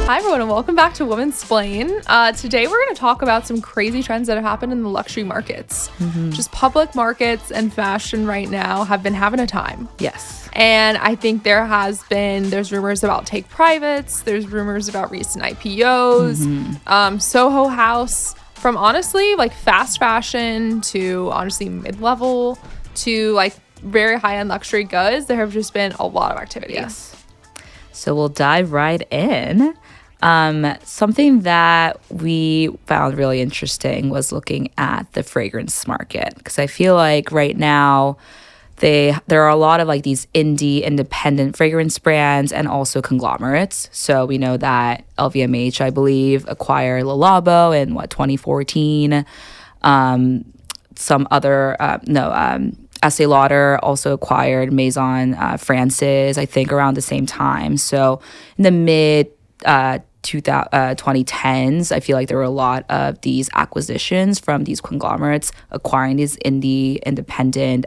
Hi everyone and welcome back to Women's Splain. Today we're going to talk about some crazy trends that have happened in the luxury markets. Just public markets and fashion right now have been having a time. Yes. And I think there's rumors about take privates, there's rumors about recent IPOs, Soho House, from honestly like fast fashion to honestly mid-level to like very high-end luxury goods. There have just been a lot of activity. Yes. So we'll dive right in. Something that we found really interesting was looking at the fragrance market, because I feel like right now there are a lot of like these independent fragrance brands and also conglomerates. So we know that LVMH, I believe, acquired Le Labo in 2014. Estee Lauder also acquired Maison Francis, I think, around the same time. So in the mid 2010s, I feel like there were a lot of these acquisitions from these conglomerates acquiring these independent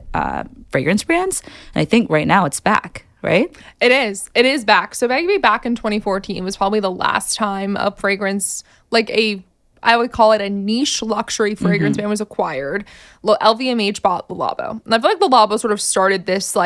fragrance brands. And I think right now it's back, right? It is back. So maybe back in 2014 was probably the last time a fragrance, I would call it a niche luxury fragrance brand, was acquired. LVMH bought Le Labo. And I feel like Le Labo sort of started this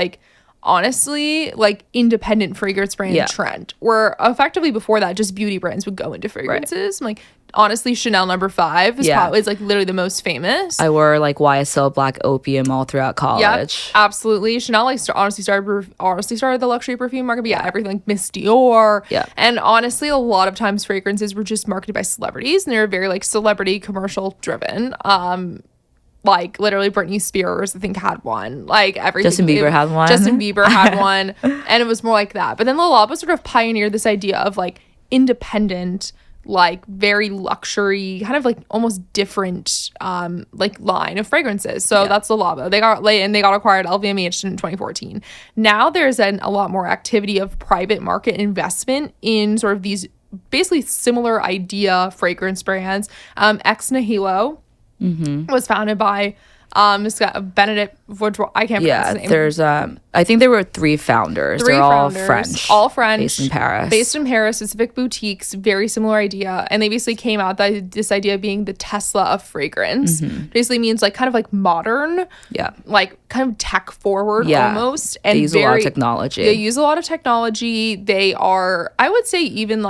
honestly independent fragrance brand trend, where effectively before that just beauty brands would go into fragrances. Right. Honestly, Chanel No. 5 is probably literally the most famous. I wore YSL Black Opium all throughout college. Yep, absolutely. Chanel honestly started the luxury perfume market. But everything like Miss Dior. Yeah. And honestly, a lot of times fragrances were just marketed by celebrities, and they were very celebrity commercial driven. Literally Britney Spears, I think, had one. Everything. Justin Bieber had one. Justin Bieber had one. And it was more like that. But then Le Labo sort of pioneered this idea of independent, very luxury, kind of almost different line of fragrances. So that's Le Labo. They got acquired LVMH in 2014. Now there's a lot more activity of private market investment in sort of these basically similar idea fragrance brands. Ex Nihilo was founded by this guy, Benedict, I can't pronounce his name. There's I think there were three founders. They're all French. All French. Based in Paris. Specific boutiques, very similar idea. And they basically came out this idea of being the Tesla of fragrance. Basically means kind of modern. Yeah. Kind of tech forward almost. And they use a lot of technology. They use a lot of technology. They are, I would say, even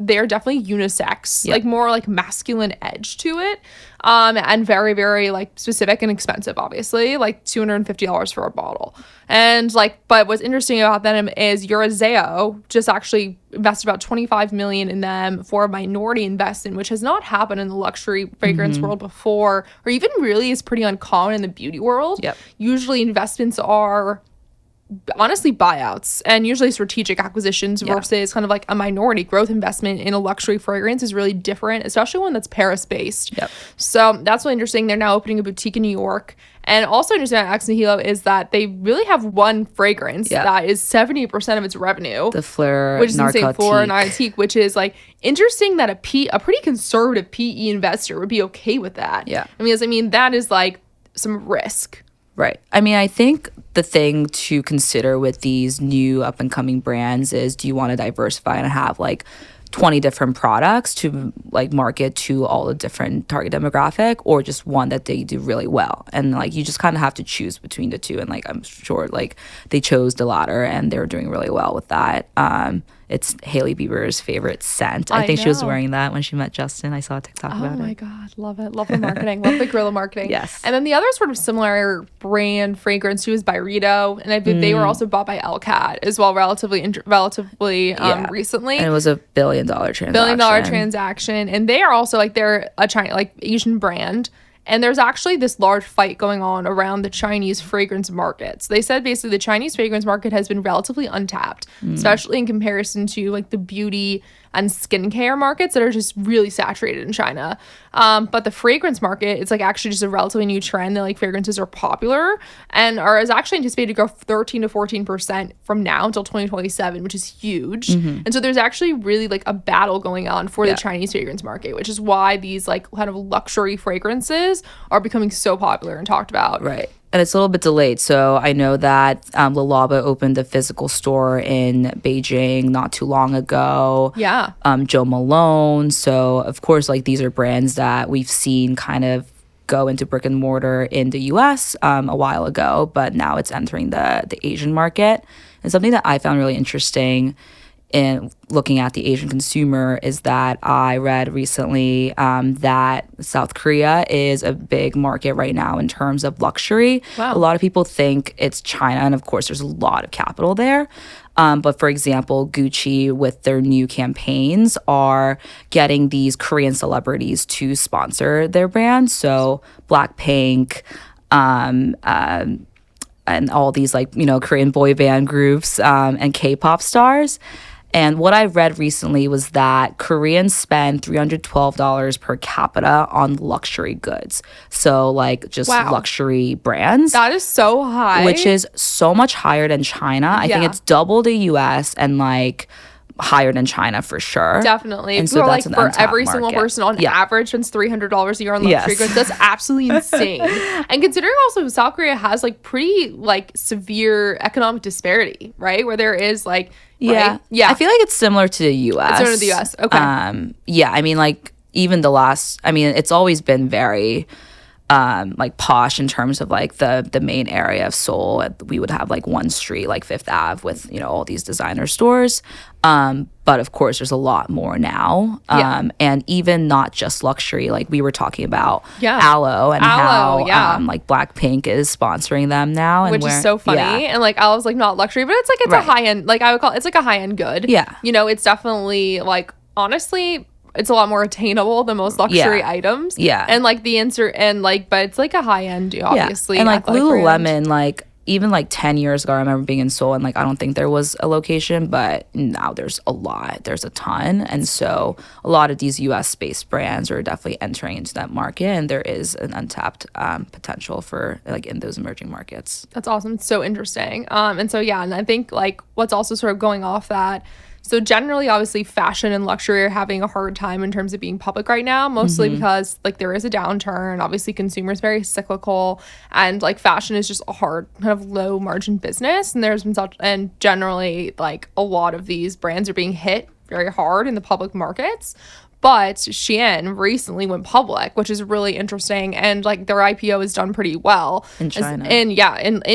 they're definitely unisex, more masculine edge to it, and very, very specific and expensive, obviously, $250 for a bottle. And but what's interesting about them is Eurazeo just actually invested about $25 million in them for a minority investment, which has not happened in the luxury fragrance world before, or even really is pretty uncommon in the beauty world. Yep. Usually investments are honestly buyouts and usually strategic acquisitions versus kind of a minority growth investment in a luxury fragrance is really different, especially one that's Paris based. Yep. So that's really interesting. They're now opening a boutique in New York. And also interesting about Ex Nihilo is that they really have one fragrance that is 70% of its revenue. The Fleur which is Narcotique. Fleur Narcotique, which is interesting that a pretty conservative PE investor would be okay with that. Yeah. I mean that is some risk. Right. I think the thing to consider with these new up and coming brands is, do you want to diversify and have 20 different products to market to all the different target demographic, or just one that they do really well? And you just kind of have to choose between the two. And I'm sure they chose the latter and they're doing really well with that. It's Hailey Bieber's favorite scent. I think she was wearing that when she met Justin. I saw a TikTok about it. Oh my God. Love it. Love the marketing. Love the guerrilla marketing. Yes. And then the other sort of similar brand fragrance too is Byredo. And I think they were also bought by LCAT as well, relatively recently. And it was $1 billion transaction. And they are also they're a China, Asian brand. And there's actually this large fight going on around the Chinese fragrance markets. They said basically the Chinese fragrance market has been relatively untapped, especially in comparison to the beauty and skincare markets that are just really saturated in China. But the fragrance market, it's actually just a relatively new trend that fragrances are popular and is actually anticipated to grow 13 to 14% from now until 2027, which is huge. And so there's actually really a battle going on for the Chinese fragrance market, which is why these kind of luxury fragrances are becoming so popular and talked about. Right. and it's a little bit delayed. So I know that La Lava opened a physical store in Beijing not too long ago. Yeah. Joe Malone. So of course, like these are brands that we've seen kind of go into brick and mortar in the US a while ago, but now it's entering the Asian market. And something that I found really interesting in looking at the Asian consumer is that I read recently that South Korea is a big market right now in terms of luxury. Wow. A lot of people think it's China, and of course, there's a lot of capital there. But for example, Gucci with their new campaigns are getting these Korean celebrities to sponsor their brand. So Blackpink, and all these like, you know, Korean boy band groups and K-pop stars. And what I read recently was that Koreans spend $312 per capita on luxury goods. So like just luxury brands. That is so high. Which is so much higher than China. I think it's double the US and like higher than China for sure. Definitely. And so like that's for every market. single person on average spends $300 a year on luxury goods. That's absolutely insane. And considering also South Korea has like pretty like severe economic disparity, right? Where there is like yeah. I feel like it's similar to the US. It's similar to the US. Okay. Yeah, I mean like even it's always been very like posh in terms of like the main area of Seoul. We would have like one street like Fifth Ave with, you know, all these designer stores. But of course there's a lot more now. And even not just luxury, like we were talking about Aloe and how like Blackpink is sponsoring them now. Which is so funny. And like Aloe's like not luxury, but it's a high end, like I would call it's like a high end good. Yeah. You know, it's definitely like honestly it's a lot more attainable than most luxury items. Yeah. And like the insert and like, but it's like a high end, obviously. And like Lululemon, like even like 10 years ago, I remember being in Seoul and like I don't think there was a location, but now there's a lot. There's a ton. And so a lot of these US based brands are definitely entering into that market, and there is an untapped potential for like in those emerging markets. That's awesome. It's so interesting. And so yeah, and I think like what's also sort of going off that, so generally, obviously, fashion and luxury are having a hard time in terms of being public right now, mostly because like there is a downturn. Obviously, consumers very cyclical, and like fashion is just a hard kind of low margin business. And there's been and generally like a lot of these brands are being hit very hard in the public markets. But Shein recently went public, which is really interesting, and like their IPO has done pretty well in China. In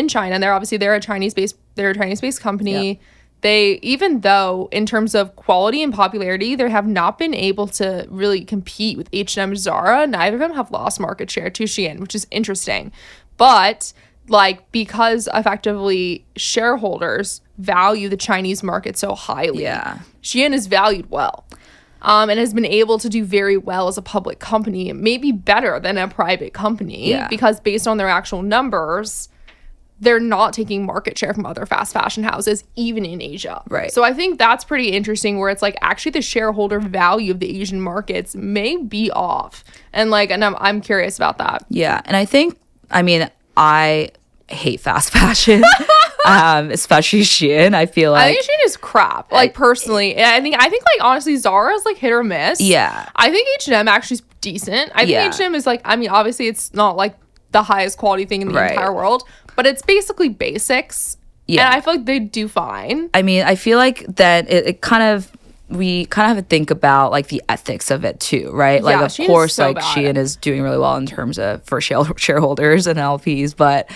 China, and they're a Chinese based company. Yep. They, even though in terms of quality and popularity, they have not been able to really compete with H&M and Zara. Neither of them have lost market share to Shein, which is interesting. But like because effectively shareholders value the Chinese market so highly, Shein is valued well. And has been able to do very well as a public company, maybe better than a private company, because based on their actual numbers, they're not taking market share from other fast fashion houses, even in Asia. Right. So I think that's pretty interesting, where it's like actually the shareholder value of the Asian markets may be off. And like, and I'm curious about that. Yeah. And I think, I mean, I hate fast fashion, especially Shein. I feel like I think Shein is crap. Like personally, I think like honestly, Zara is like hit or miss. Yeah. I think H&M actually is decent. I think H&M is like, I mean, obviously it's not like the highest quality thing in the entire world, but it's basically basics. Yeah. And I feel like they do fine. I mean, I feel like that we kind of have to think about like the ethics of it too, right? Like of course like Shein is doing really well in terms of for shareholders and LPs, but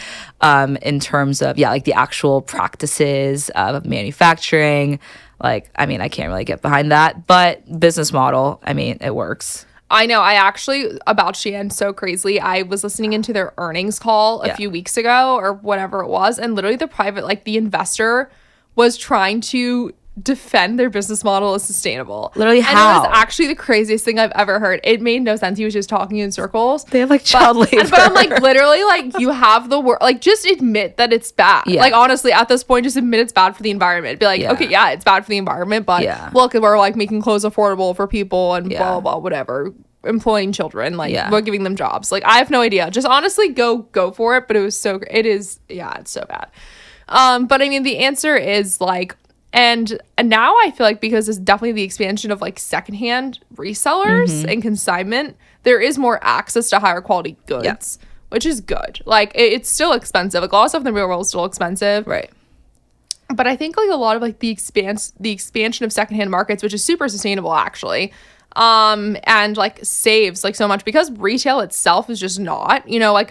in terms of like the actual practices of manufacturing, like I mean I can't really get behind that, but business model, I mean it works. I know. I actually, about Shein so crazily, I was listening into their earnings call a few weeks ago or whatever it was, and literally the investor was trying to defend their business model as sustainable. Literally how? And it was actually the craziest thing I've ever heard. It made no sense. He was just talking in circles. They have like child labor. But I'm like, literally, like you have the word, like just admit that it's bad. Yeah. Like honestly, at this point, just admit it's bad for the environment. Be like, okay, it's bad for the environment, but look, we're like making clothes affordable for people and blah, blah, blah, whatever. Employing children, like we're giving them jobs. Like I have no idea. Just honestly go for it. But it's so bad. But I mean the answer is like, and now I feel like because it's definitely the expansion of like secondhand resellers and consignment, there is more access to higher quality goods, which is good. Like it's still expensive. Like a lot of stuff in the real world is still expensive. Right. But I think like a lot of like the expansion of secondhand markets, which is super sustainable actually, and like saves like so much because retail itself is just not, you know, like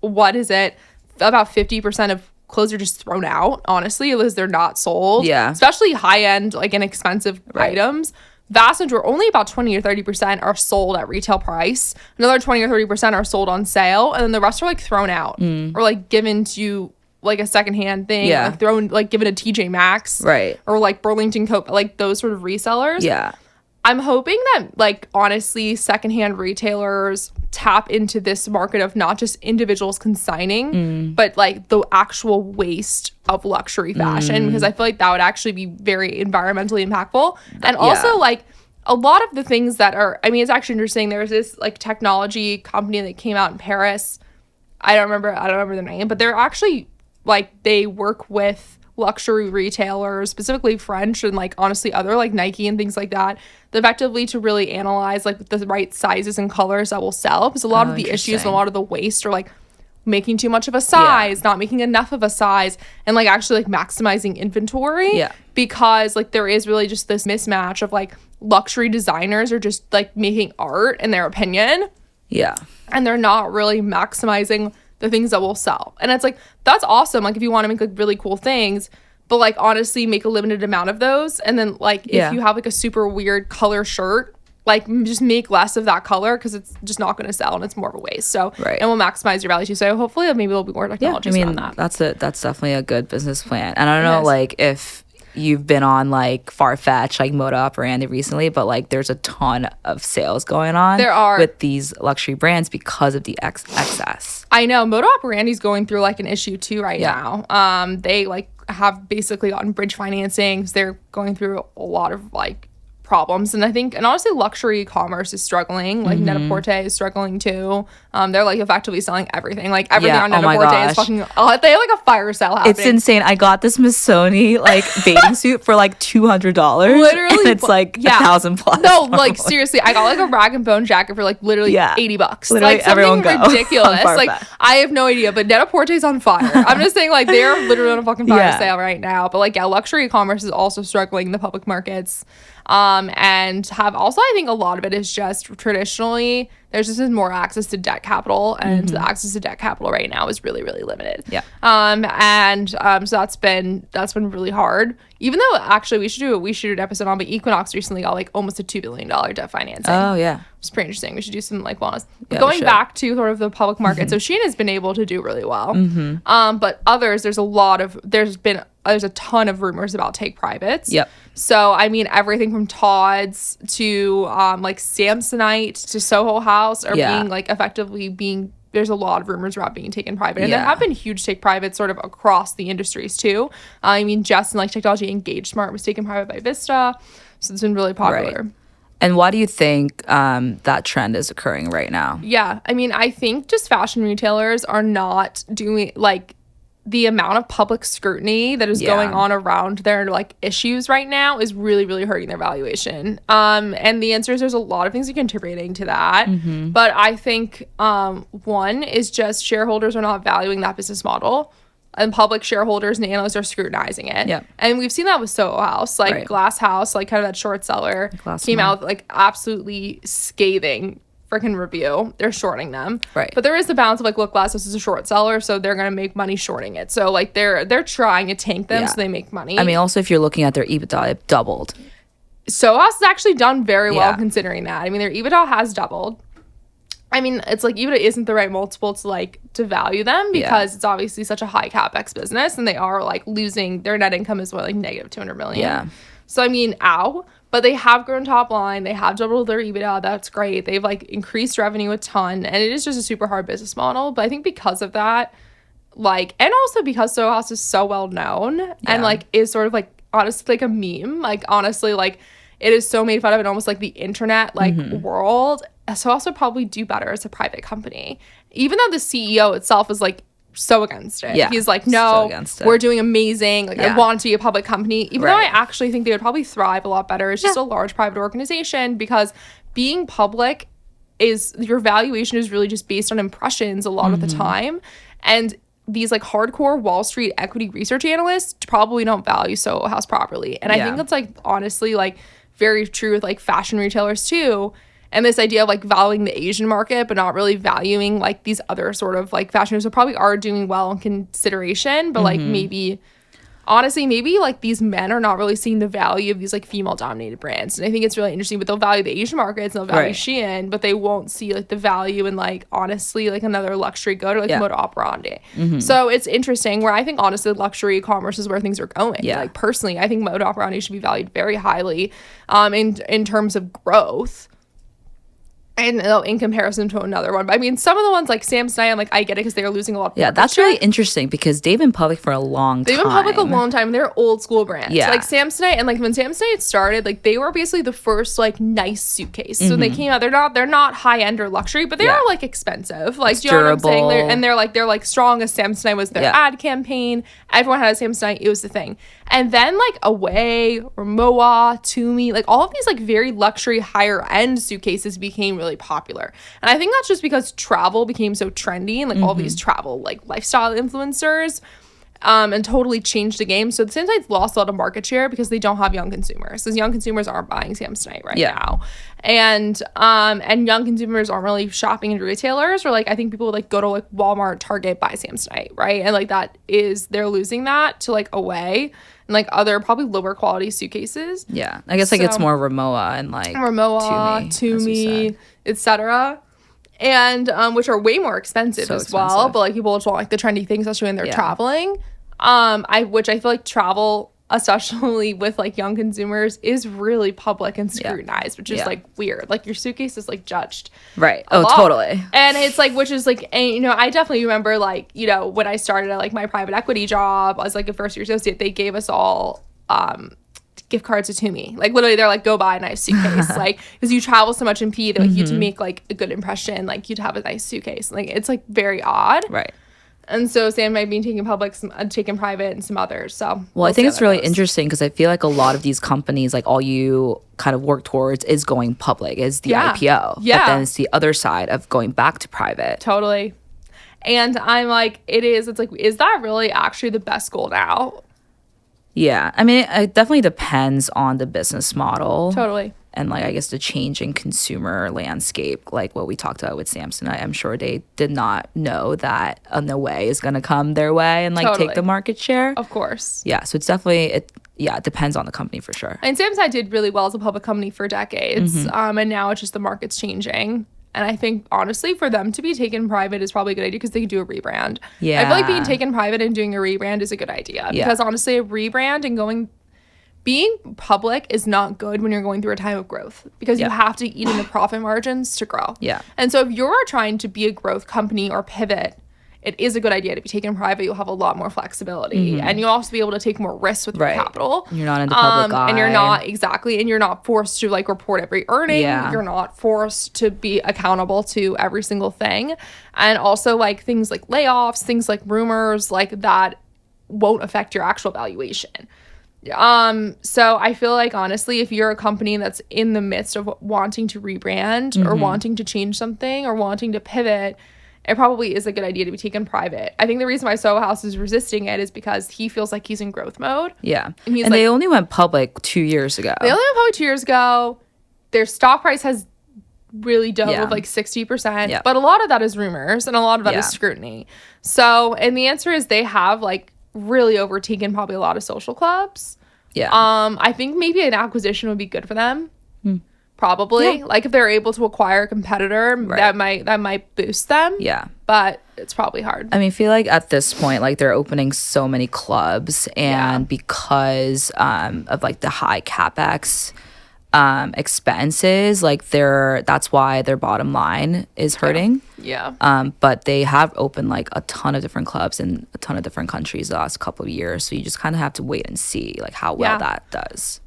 what is it? About 50% of clothes are just thrown out, honestly, because they're not sold. Yeah. Especially high end, like inexpensive items. Vast majority, only about 20 or 30% are sold at retail price. Another 20 or 30% are sold on sale, and then the rest are like thrown out or like given to like a secondhand thing, like thrown, like given to TJ Maxx, right, or like Burlington Coat, like those sort of resellers. Yeah. I'm hoping that, like, honestly, secondhand retailers tap into this market of not just individuals consigning, but like the actual waste of luxury fashion, because I feel like that would actually be very environmentally impactful. And also, like, a lot of the things that are, I mean, it's actually interesting. There's this like technology company that came out in Paris. I don't remember their name, but they're actually like, they work with luxury retailers, specifically French and like honestly other like Nike and things like that, effectively to really analyze like the right sizes and colors that will sell, because a lot of the issues and a lot of the waste are like making too much of a size, not making enough of a size, and like actually like maximizing inventory, because like there is really just this mismatch of like luxury designers are just like making art in their opinion, and they're not really maximizing the things that will sell. And it's like, that's awesome, like if you want to make like really cool things, but like honestly make a limited amount of those, and then like if you have like a super weird color shirt, like just make less of that color, because it's just not going to sell and it's more of a waste. So and will maximize your value too. So hopefully maybe there'll be more technology around that. That's definitely a good business plan. And I don't know like if you've been on like Farfetch, like Moda Operandi recently, but like there's a ton of sales going on with these luxury brands because of the excess. I know Moda Operandi's going through like an issue too right now. They like have basically gotten bridge financing. They're going through a lot of like problems, and I think, and honestly luxury commerce is struggling, like Net-a-Porter is struggling too. They're like effectively selling everything, like everything on Net-a-Porter is fucking, they have like a fire sale happening. It's insane. I got this Missoni like bathing suit for like $200, literally, and it's like 1,000 plus. No, like seriously, I got like a rag and bone jacket for like literally $80, literally, like something ridiculous. Like I have no idea, but Net-a-Porter's on fire. I'm just saying, like they're literally on a fucking fire sale right now. But like luxury commerce is also struggling in the public markets. And have also, I think a lot of it is just traditionally there's just more access to debt capital, and the access to debt capital right now is really, really limited. So that's been really hard. Even though actually we should do an episode on, but Equinox recently got like almost a $2 billion debt financing. Oh yeah, it's pretty interesting. We should do some like wellness. Going back to sort of the public market, so Shein has been able to do really well. But others, there's a ton of rumors about take privates. So I mean, everything from Tod's to like Samsonite to Soho House are being like effectively being. There's a lot of rumors about being taken private, and there have been huge take privates sort of across the industries too. I mean, just in like technology, Engage Smart was taken private by Vista, so it's been really popular. And why do you think that trend is occurring right now? Yeah, I mean, I think just fashion retailers are not doing like the amount of public scrutiny that is going on around their like issues right now is really, really hurting their valuation. And the answer is there's a lot of things contributing to that. But I think one is just shareholders are not valuing that business model, and public shareholders and analysts are scrutinizing it. And we've seen that with Soho House, like Glass House, like kind of that short seller came out with like absolutely scathing freaking review. They're shorting them, but there is the balance of like, look, Glass House is a short seller, so they're gonna make money shorting it. So like they're trying to tank them so they make money. I mean, also if you're looking at their EBITDA, it doubled. Soho House has actually done very well considering that. I mean, their EBITDA has doubled. I mean, it's like EBITDA isn't the right multiple to value them, because it's obviously such a high capex business, and they are like losing their net income is like negative 200 million. So I mean, but they have grown top line. They have doubled their EBITDA. That's great. They've like increased revenue a ton, and it is just a super hard business model. But I think because of that, like, and also because Soho House is so well known and like is sort of like honestly like a meme. Like honestly, like it is so made fun of in almost like the internet like world. Soho House would probably do better as a private company, even though the CEO itself is like so against it. He's like, no, we're doing amazing. Like I want it to be a public company, even though I actually think they would probably thrive a lot better. It's just a large private organization, because being public is your valuation is really just based on impressions a lot of the time. And these like hardcore Wall Street equity research analysts probably don't value Soho House properly. And I think that's like honestly like very true with like fashion retailers too. And this idea of like valuing the Asian market, but not really valuing like these other sort of like fashion that probably are doing well in consideration, but like maybe honestly, maybe like these men are not really seeing the value of these like female dominated brands. And I think it's really interesting, but they'll value the Asian markets and they'll value Shein, but they won't see like the value in like honestly like another luxury good or like moda operandi. So it's interesting where I think honestly luxury commerce is where things are going. Like personally, I think moda operandi should be valued very highly in terms of growth. And in comparison to another one. But I mean, some of the ones like Samsonite, I'm like, I get it because they're losing a lot of Yeah, that's really interesting because they've been public for a long time. They've been public a long time. They're old school brands. Yeah. Like Samsonite, and like when Samsonite started, like they were basically the first like nice suitcase. So they came out, they're not high end or luxury, but they are like expensive. Like it's do you know durable. what I'm saying? They're like strong as Samsonite was their ad campaign. Everyone had a Samsonite, it was the thing. And then like Away or Moa, Tumi, like all of these like very luxury higher end suitcases became really popular. And I think that's just because travel became so trendy and like all these travel like lifestyle influencers and totally changed the game. So the Samsonite's lost a lot of market share because they don't have young consumers. Because young consumers aren't buying Samsonite right now. And young consumers aren't really shopping in retailers, or like I think people would like go to like Walmart, Target, buy Samsonite, right? And like they're losing that to like Away and like other probably lower quality suitcases. Yeah, I guess like it's more Rimowa and like Tumi, etc. And which are way more expensive as well. But like people just want like the trendy things, especially when they're traveling. Which I feel like travel, especially with like young consumers, is really public and scrutinized, which is like weird. Like your suitcase is like judged. Right. Oh, totally. And it's like, which is like, and, you know, I definitely remember like, you know, when I started at like my private equity job, I was like a first year associate, they gave us all gift cards to Tumi. Like literally they're like, go buy a nice suitcase. Like, because you travel so much in P that like, you to make like a good impression, like you'd have a nice suitcase. Like it's like very odd. Right. And so Sam might be taken public, taken private, and some others. So well I think it's really interesting because I feel like a lot of these companies, like all you kind of work towards is going public, is the IPO. Yeah. But then it's the other side of going back to private. Totally. And I'm like, it's like, is that really actually the best goal now? Yeah. I mean, it definitely depends on the business model. Totally. And like, I guess the changing consumer landscape, like what we talked about with Samsonite, I'm sure they did not know that a No Way is going to come their way and like take the market share. Of course. Yeah. So it's definitely, it depends on the company for sure. And Samsonite did really well as a public company for decades. And now it's just the market's changing. And I think, honestly, for them to be taken private is probably a good idea because they can do a rebrand. Yeah. I feel like being taken private and doing a rebrand is a good idea. Yeah. Because, honestly, a rebrand and being public is not good when you're going through a time of growth because you have to eat in the profit margins to grow. Yeah. And so if you're trying to be a growth company or pivot, it is a good idea to be taken private. You'll have a lot more flexibility and you'll also be able to take more risks with your capital. You're not in the public eye. And you're not forced to like report every earning. Yeah. You're not forced to be accountable to every single thing. And also like things like layoffs, things like rumors like that won't affect your actual valuation. So I feel like honestly, if you're a company that's in the midst of wanting to rebrand or wanting to change something or wanting to pivot, it probably is a good idea to be taken private. I think the reason why Soho House is resisting it is because he feels like he's in growth mode. Yeah. And they only went public 2 years ago. Their stock price has really dove like 60%. Yeah. But a lot of that is rumors and a lot of that is scrutiny. So, and the answer is they have like really overtaken probably a lot of social clubs. Yeah. I think maybe an acquisition would be good for them. Probably. Like if they're able to acquire a competitor, that might boost them. Yeah. But it's probably hard. I mean, I feel like at this point, like they're opening so many clubs and because of like the high CapEx expenses, like that's why their bottom line is hurting. Yeah. But they have opened like a ton of different clubs in a ton of different countries the last couple of years. So you just kind of have to wait and see like how well that does.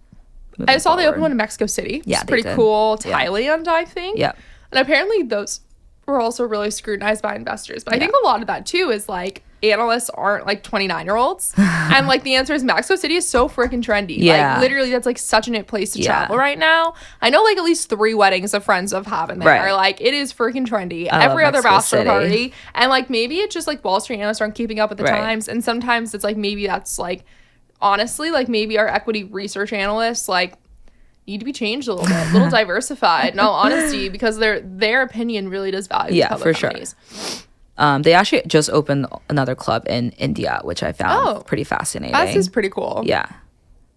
I saw they opened one in Mexico City. Yeah, it's pretty cool. Thailand, I think. Yeah. And apparently those were also really scrutinized by investors. But I think a lot of that too is like analysts aren't like 29-year-olds. And like the answer is Mexico City is so freaking trendy. Yeah. Like literally that's like such a neat place to travel right now. I know like at least 3 weddings of friends of having there. Right. Like it is freaking trendy. I Every love other Mexico bachelor City. party. And like maybe it's just like Wall Street analysts aren't keeping up with the Right. times. And sometimes it's like maybe that's like honestly like maybe our equity research analysts like need to be changed a little diversified in all honesty, because their opinion really does value these public companies. Sure. They actually just opened another club in India, which I found pretty fascinating. That is pretty cool. Yeah.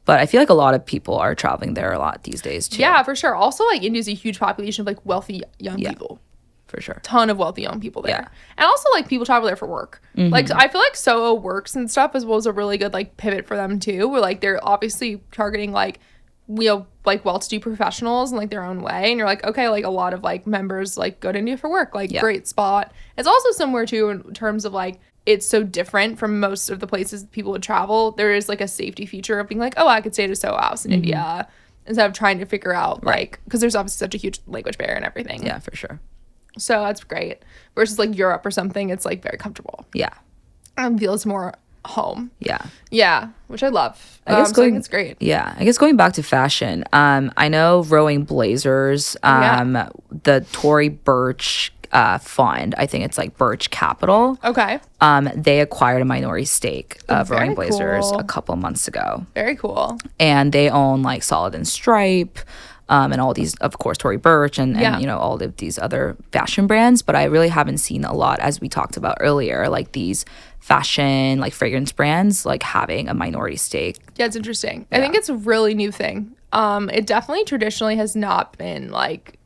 But I feel like a lot of people are traveling there a lot these days too. Yeah, for sure. Also, like India's a huge population of like wealthy young people. For sure. Ton of wealthy young people there. Yeah. And also like people travel there for work. Like I feel like Soho Works and stuff as well as a really good like pivot for them too, where like they're obviously targeting like like well-to-do professionals in like their own way, and you're like, okay, like a lot of like members like go to India for work, like great spot. It's also somewhere too in terms of like it's so different from most of the places people would travel. There is like a safety feature of being like, oh, I could stay at a Soho House in India instead of trying to figure out like, because there's obviously such a huge language barrier and everything. Yeah, for sure. So that's great. Versus like Europe or something, it's like very comfortable. Yeah. And feels more home. Yeah, which I love. I guess so I think it's great. Yeah, I guess going back to fashion, I know Rowing Blazers, the Tory Burch fund, I think it's like Birch Capital. Okay. They acquired a minority stake of Very Rowing Blazers cool. a couple months ago. Very cool. And they own like Solid and Stripe, and all these, of course, Tory Burch and you know, all of these other fashion brands. But I really haven't seen a lot, as we talked about earlier, like these fashion, like fragrance brands, like having a minority stake. Yeah, it's interesting. I think it's a really new thing. It definitely traditionally has not been like,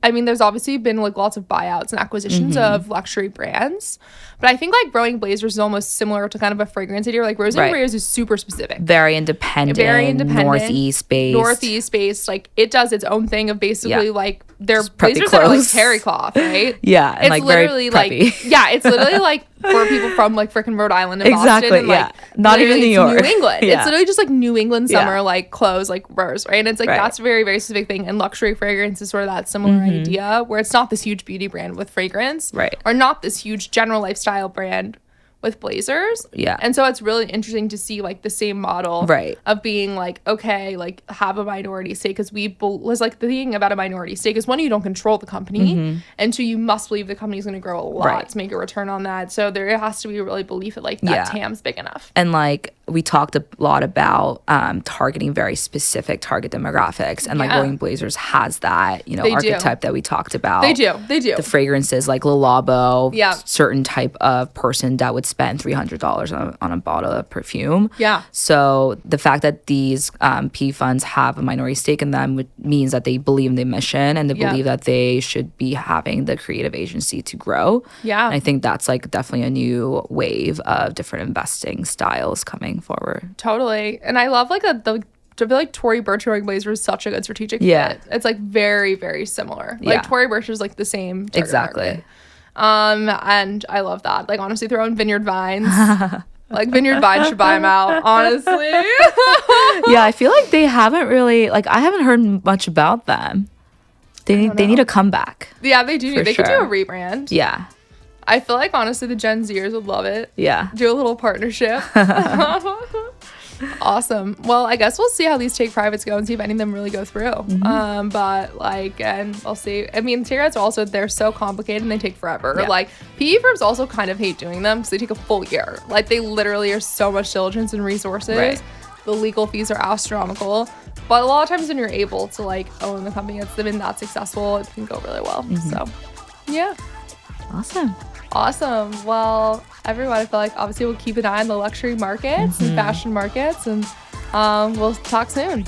I mean, there's obviously been like lots of buyouts and acquisitions of luxury brands, but I think like Rowing Blazers is almost similar to kind of a fragrance idea. Like Rose Blazers is super specific, very independent, northeast based. Like it does its own thing of basically like their Just preppy blazers that are like clothes. terry cloth, right? Yeah, and it's like literally very preppy. like it's literally like for people from like freaking Rhode Island and Boston, and like not even New York, New England. It's literally just like New England summer like clothes, like Rose, right? And it's like that's a very very specific thing. And luxury fragrance is sort of that similar idea where it's not this huge beauty brand with fragrance, or not this huge general lifestyle brand with blazers. And so it's really interesting to see like the same model of being like, okay, like have a minority stake, because was like the thing about a minority stake is one, you don't control the company, and two, you must believe the company is going to grow a lot to make a return on that. So there has to be a really belief that like that TAM's big enough. And like we talked a lot about targeting very specific target demographics, and like Rowing Blazers has that, you know, archetype that we talked about. They do the fragrances like Le Labo, certain type of person that would spend $300 on a bottle of perfume. So the fact that these P funds have a minority stake in them means that they believe in the mission, and they believe that they should be having the creative agency to grow. And I think that's like definitely a new wave of different investing styles coming forward. Totally. And I love like I feel like Tory Burch and Rowing Blazer is such a good strategic fit. It's like very, very similar. Like Tory Burch is like the same market. And I love that. Like honestly, throw in Vineyard Vines. Like Vineyard Vines should buy them out, honestly. I feel like they haven't really, like I haven't heard much about them. They need a comeback. Yeah, they do. They could do a rebrand. I feel like honestly the Gen Zers would love it. Do a little partnership. Awesome. Well, I guess we'll see how these take privates go and see if any of them really go through. But like, and we'll see. I mean, take privates are also, they're so complicated and they take forever. Like PE firms also kind of hate doing them because they take a full year. Like they literally are so much diligence and resources. The legal fees are astronomical. But a lot of times when you're able to like own the company that's been that successful, it can go really well. So yeah. Awesome. Well, everyone, I feel like obviously we'll keep an eye on the luxury markets and fashion markets, and we'll talk soon.